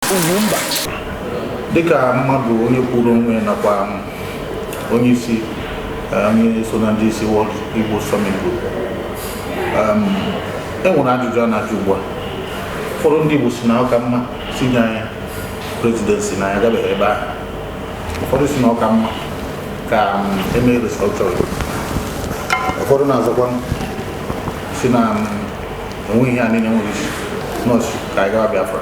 UGWUMBA. Dịka mmadụ onye kwuru onwe nakwa onye isi onye so na ndị isi World Igbo Summit Group, enwere ajụjụ a na-ajụ ugbu a. Ụfọdụ ndị Igbo si na ọka mma si nye anya Presidency na ya gabeghị ebe ahụ. Ụfọdụ si na ọka mma ka eme restructuring. Ụfọdụ na-azọkwa si na enweghị ihe a niile nwere isi nọọsụ ka anyị gawa Biafra.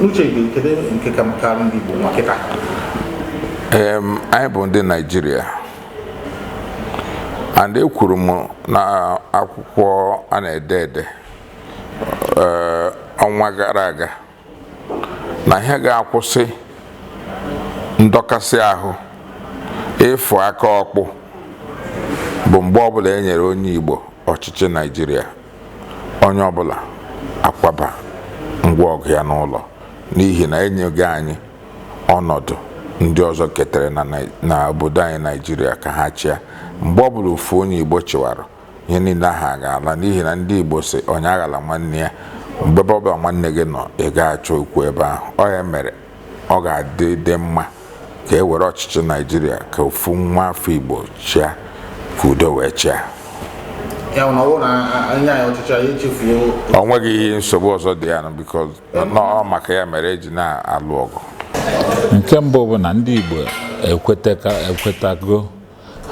N'uche gị, kedu nke ka mkarị ndị Igbo nwa kịta? Anyị bụ ndị Naịjirịa, and ekwuru m na akwụkwọ a na-ede ọnwa gara aga na ihe ga-akwụsị ndọkasị ahụ ịfụ aka ọkpụ bụ mgbe ọbụla e nyere onye Igbo ọchịchị Naịjirịa, onye ọbụla akwaba ngwa ọgụ ya n'ụlọ, n'ihi na enyeghị anyị ọnọdụ ndị ọzọ ketere na obodo anyị Naịjirịa ka ha chịa. Mgbe ọbụla ofu onye Igbo chịwara, ihe niile ahụ agaala, n'ihi na ndị Igbo si onye aghala nwanne ya. Mgbe ọbụla nwanne gị nọ, ị ga-achọ okwu ebe ahụ. Ọ ya mere ọ ga-adị mma ka e were ọchịchị Naịjirịa ka ofu nwa afọ Igbo chịa, ka udo wee chịa. O nweghị ihe nsogbu ọzọ dị ya, because ọ maka ya mere eji na-alụ ọgụ. Nke mbụ bụ na ndị Igbo ekwetago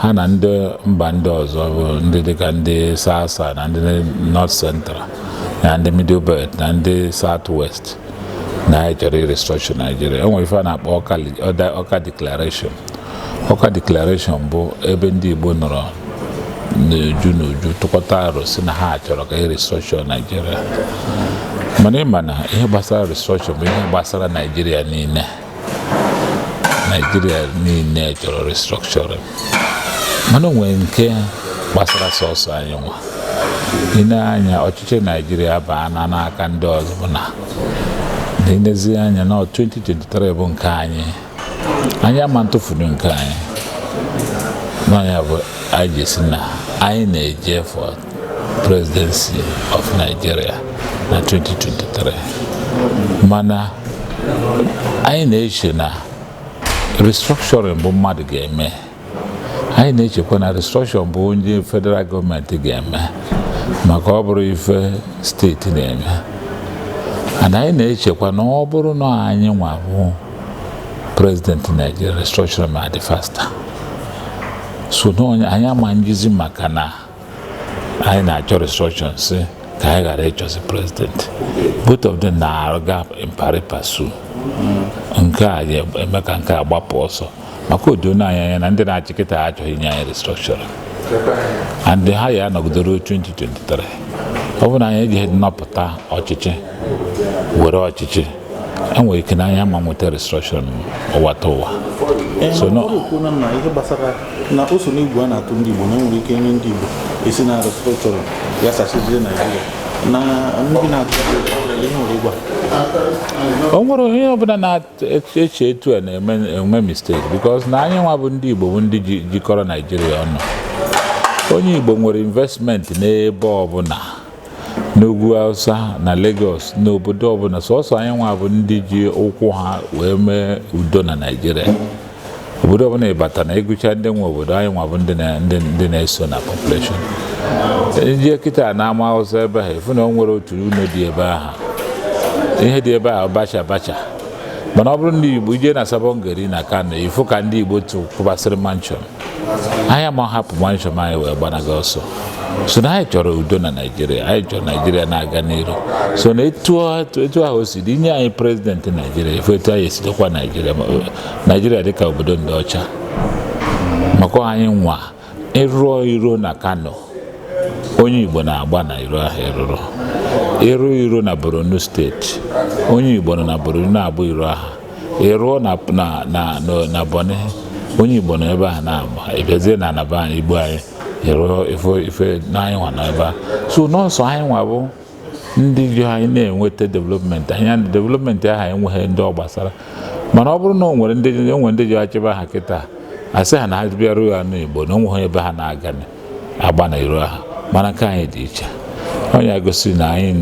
ha na ndị mba ndị ọzọ bụ ndị dịka ndị South na ndị North Central na ndị Middle Belt na ndị South West na anyị chọrọ restructure Nigeria. Enwere ife a na-akpọ Ọka Declaration. Ọka Declaration bụ ebe ndị Igbo nọrọ n'uju tụkọta aro si na ha chọrọ ka restructure Nigeria. Mana ịma na ihe gbasara restructure bụ ihe gbasara Nigeria niile. Nigeria niile chọrọ restructuring. Mana onwe nke gbasara sọsọ anyị nwa. Ine anya ọchịchị Nigeria baa n'aka ndị ọzọ bụ na n'ezi anya na 2023 bụ nke anyị. Anyị ama ntụfuru nke anyị. N'anya bụ anyị jesi na anyị na-eje for Presidency of Nigeria na 2023. Mana anyị na-eche na restructuring bụ mmadụ ga-eme. Anyị na-echekwa na restructuring bụ onye federal gọọmenti ga-eme maka ọ bụrụ ife steeti na-eme. And anyị na-echekwa na ọ bụrụ na anyị nwa bụ President Nigeria, restructuring ma dị faster. So anyị ama njizi maka na anyị na-achọ restructuring si ka anyị ghara ịchọzi president. Both of them na-arụga impari pasu. Nke a eme ka nke a gbapụ ọsọ maka odo anya na ndị na-achị kịta achọghị inye anyị restructuring. And ha ya nọgidere 2023. Ọ bụ na anyị ejighị nnọpụta ọchịchị were ọchịchị, enwere ike na anyị ama nweta restructuring ụwata ụwa. So no na ihe gbasara na oso n'igwe a na-atụ ndị Igbo na enwere ike nye ndị Igbo esi na restructuring ya sachizie Nigeria na ndị na-atụ ihe nwere ịgwa. O nwere onye ọbụla na-eche etu a na-eme mistake, because na anyị nwa bụ ndị Igbo bụ ndị jikọrọ Nigeria ọnụ. Onye Igbo nwere investment n'ebe ọbụla, n'ugwu Hausa na Lagos, n'obodo ọbụla. Sọsọ anyị nwa bụ ndị ji ụkwụ ha wee mee udo na Nigeria. Obodo ọbụla ịbata na ịgụcha ndị nwe obodo, anyị nwa bụ ndị na-eso na population. Ndị kịta na-ama Hausa ebe ha efu na o nwere otu ụlọ dị ebe ahụ. Ihe dị ebe ahụ bacha. Mana ọ bụrụ ndị Igbo ije na Sabongeri na Kano, ifu ka ndị Igbo tụkwasịrị mansion. Anyị ama hapụ mansion anyị wee gbanaga ọsọ. So na anyị chọrọ udo na Nigeria, anyị chọrọ Nigeria na-aga n'iru. So na etu ahụ si dị nye anyị president Nigeria, ifu etu anyị esidokwa Nigeria dịka obodo ndị ọcha. Maka anyị nwa ịrụọ iro na Kano, onye Igbo na-agba na iro ahụ ịrụrụ. Iro na Borno steeti, onye Igbo nọ na Borno na-abụ iro ahụ. Ịrụọ na Bone, onye Igbo nọ ebe ahụ na-agba. Ịbịazie na anaba anyị Igbo anyị ịrụọ ife na anyị nwa nọ ebe ahụ. So n'ọsọ anyị nwa bụ ndị ji anyị na-enweta development. Anyị development ahụ enweghị ndị ọ gbasara. Mana ọ bụrụ na o nwere ndị ji achịba ha kịta, asị ha na ha bịaruo ya n'Igbo na o nweghị ebe ha na-aga agba na iro ahụ. Mana nke anyị dị iche. Onye gosi na anyị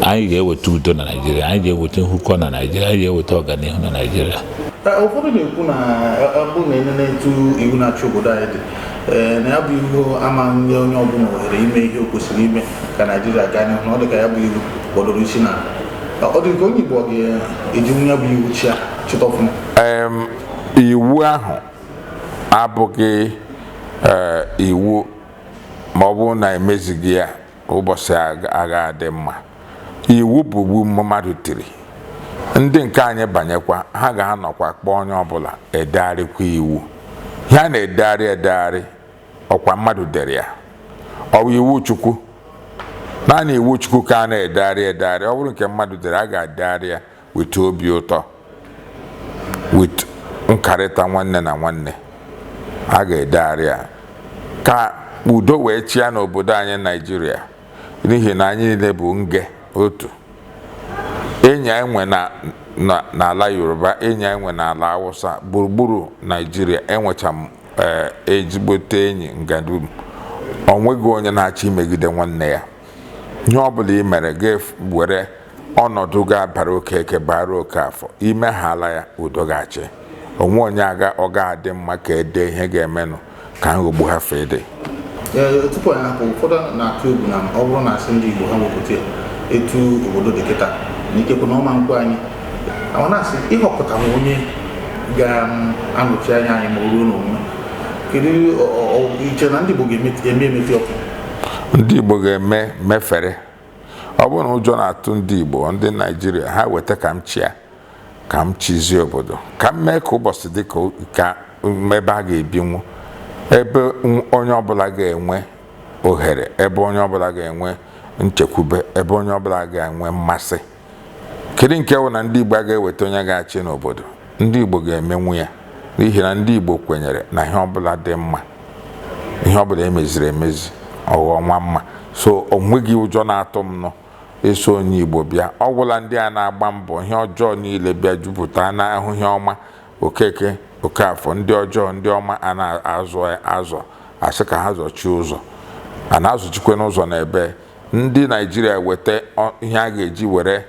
anyị ga-eweta udo na Naịjirịa, anyị ga-eweta nhụkọ na Naịjirịa, anyị ga-eweta ọganihu na Naịjirịa. Ụfọdụ na-ekwu na ọ bụrụ na enene etu iwu na-achị obodo anyị dị na ya bụ iwu ama nye onye ọbụla ohere ime ihe o kwesịrị ime ka Naịjirịa gaa n'ihu, na ọ dị ka ya bụ iwu gbọdoro isi na ọ dị ka onye Igbo ga-eji ya bụ iwu chịta ọfụma. Iwu ahụ abụghị iwu ma ọ bụrụ na emezighị ya ụbọchị agha adị mma. Iwu bụ iwu mmadụ tiri. Ndị nke anyị banyekwa, ha ga-anọkwa kpọọ onye ọbụla edegharịkwa iwu. Ya na-edegharị ọkwa mmadụ dere ya. Ọ bụ iwu Chukwu. Naanị iwu Chukwu ka a na-edegharị. Ọ bụrụ nke mmadụ dere, a ga-edegharị ya wit obi ụtọ, wit nkarịta nwanne na nwanne. A ga-edegharị ya ka udo wee chịa n'obodo anyị Naịjirịa, n'ihi na anyị niile bụ nge otu. Enyi enwe n'ala Yoruba, enyi enwe n'ala Hausa, gburugburu Naịjirịa enwecha ezigbote enyi ngadu. O nweghị onye na-achọ imegide nwanne ya. Ihe ọ bụla i mere ga-were ọnọdụ ga-abara okeke bara oke afọ, ime hala ya udo ga-achị. Onwe onye ọ ga-adị mma ka ede ihe ga-emenụ ka nhogbu ha fede. Tupu anyị hapụ, ụfọdụ na-atụ egwu na ọ bụrụ na asị ndị Igbo ha wepụta etu obodo dị kịta na ikekwe na ọma nkwe anyị, ọ na-asị ịhọpụta onye ga-anọchi anya anyị ma o ruo n'omume. Kedu iche na ndị Igbo ga-eme emefe ọkụ? Ndị Igbo ga-eme mefere. Ọ bụrụ na ụjọ na-atụ ndị Igbo, ndị Naịjirịa, ha weta ka m chịa, ka m chizie obodo, ka m mee ka ụbọchị dị ka ebe a ga-ebinwu, ebe onye ọbụla ga-enwe ohere, ebe onye ọbụla ga-enwe nchekwube, ebe onye ọbụla ga-enwe mmasị. Kedu nke bụ na ndị Igbo ga-eweta onye ga-achị n'obodo? Ndị Igbo ga-emenwu ya, n'ihi na ndị Igbo kwenyere na ihe ọbụla dị mma, ihe ọbụla emeziri emezi ọghọnwa mma. So o nweghị ụjọ na-atụ m nọ eso onye Igbo bịa. Ọ gwụla ndị a na-agba mbọ ihe ọjọọ niile bịa jupụta na-ahụ ihe ọma. Okeke Okafọ, ndị ọjọọ ndị ọma a na-azọ asị ka ha zọchie ụzọ, a na-azọchikwe n'ụzọ na ebe ndị Naịjirịa weta ihe a ga-eji were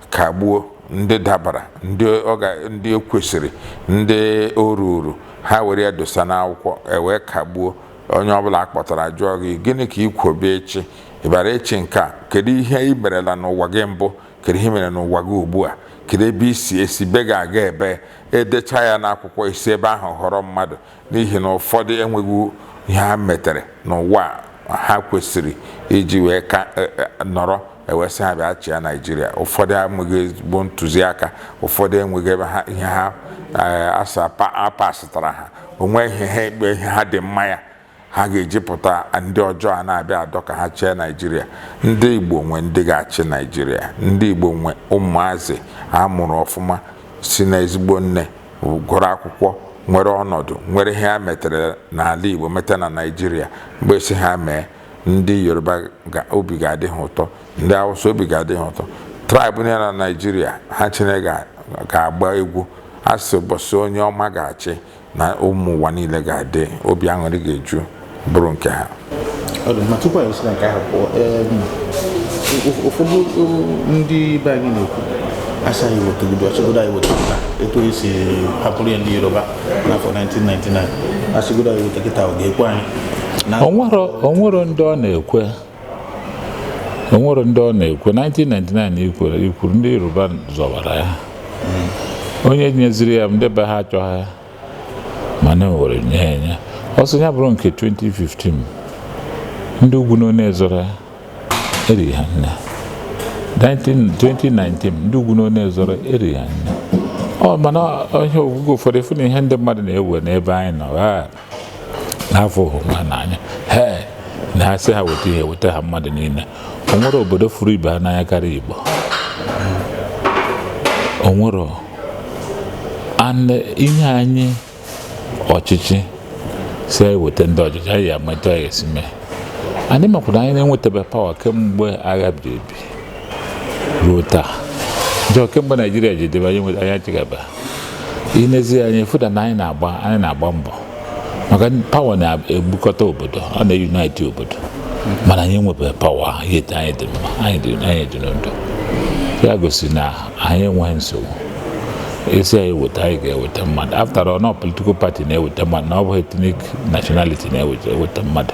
kagbuo ndị dabara, ndị ekwesịrị, ndị oruru, ha were ya dosa n'akwụkwọ ewee kagbuo onye ọbụla akpọtara jụọ gị gịnị ka ikwobe echi, ịbara echi nke a, kedu ihe i merela n'ụwa gị mbụ, kedu ihe mere n'ụwa gị ugbu a, kedu ebe isi be ga-aga ebe edecha ya n'akwụkwọ isi ebe ahụ họrọ mmadụ, n'ihi na ụfọdụ enweghị ihe ha metere n'ụwa ha kwesịrị iji wee ka nọrọ ewesị ha bịa chịa Naịjirịa. Ụfọdụ enweghị ezigbo ntụziaka, ụfọdụ enweghị ebe ihe ha apasịtara ha, onwe ihe ha dị mma ya ha ga-ejipụta ndị ọjọọ a na-abịa adọ ka ha chịa Naịjirịa. Ndị Igbo nwe ndị ga-achị Naịjirịa. Ndị Igbo nwe ụmụazị a mụrụ ọfụma, si na ezigbo nne, gụrụ akwụkwọ, nwere ọnọdụ, nwere ihe ha metere n'ala Igbo meta na Naịjirịa. Mgbe si ha mee, ndị Yoruba obi ga-adị ha ụtọ, ndị Hausa obi ga-adị ha ụtọ, traịbụ niile na Naịjirịa ha Chineke ga-agba egwu asị ụbọchị onye ọma ga-achị na ụmụ ụwa niile ga-adị, obi aṅụrị ga-eju bụrụ nke ha. Tupu anyị si na nke ahụ pụọ, ụfọdụ ndị be anyị na-ekwu asị anyị wetagodo achịgodo anyị wetagota etu esi hapụrụ ya ndị Yoruba n'afọ 1999, achịgodo anyị wetakịta ọ ga-ekwe anyị. Onwero ndị ọ na-ekwe, onwero ndị ọ na-ekwe. 1999 ikwuru ndị Yoruba zọbara ya, onye nyeziri ya ndị be ha achọghị ya mana were nye ya. Ọsọ ya bụrụ nke 2015 ndị ugwu n'one zọrọ eri ha nne. 2019 ndị ugwu n'one zọrọ eri ha nne. Mana ihe ogugo ụfọdụ efu na ihe ndị mmadụ na-ewe n'ebe anyị nọ n'afọ ha n'anya na ha sị ha weta ihe weta ha mmadụ niile. O nwere obodo furu ibe ha n'anya karịa Igbo, o nwere ihe anyị ọchịchị si eweta ndị ọchịchị anyị ya metụ anyị esi mee. Anyị makwara anyị na-enwetabe pawa kemgbe agha biri ebi ruo taa. Jọọ kemgbe Naịjirịa ji debe anyị achịgaba inezi anyị fụda na anyị na-agba mbọ maka pawa na-egbukọta obodo, ọ na-unite obodo, mana anyị enwebeghị pawa. Ihe anyị dị mma, anyị dị n'udo. ya gosi na anyị enweghị nsogbu esi anyị weta anyị ga-eweta mmadụ after all no political party na-eweta mmadụ na ọ bụ ethnic nationality na-eweta mmadụ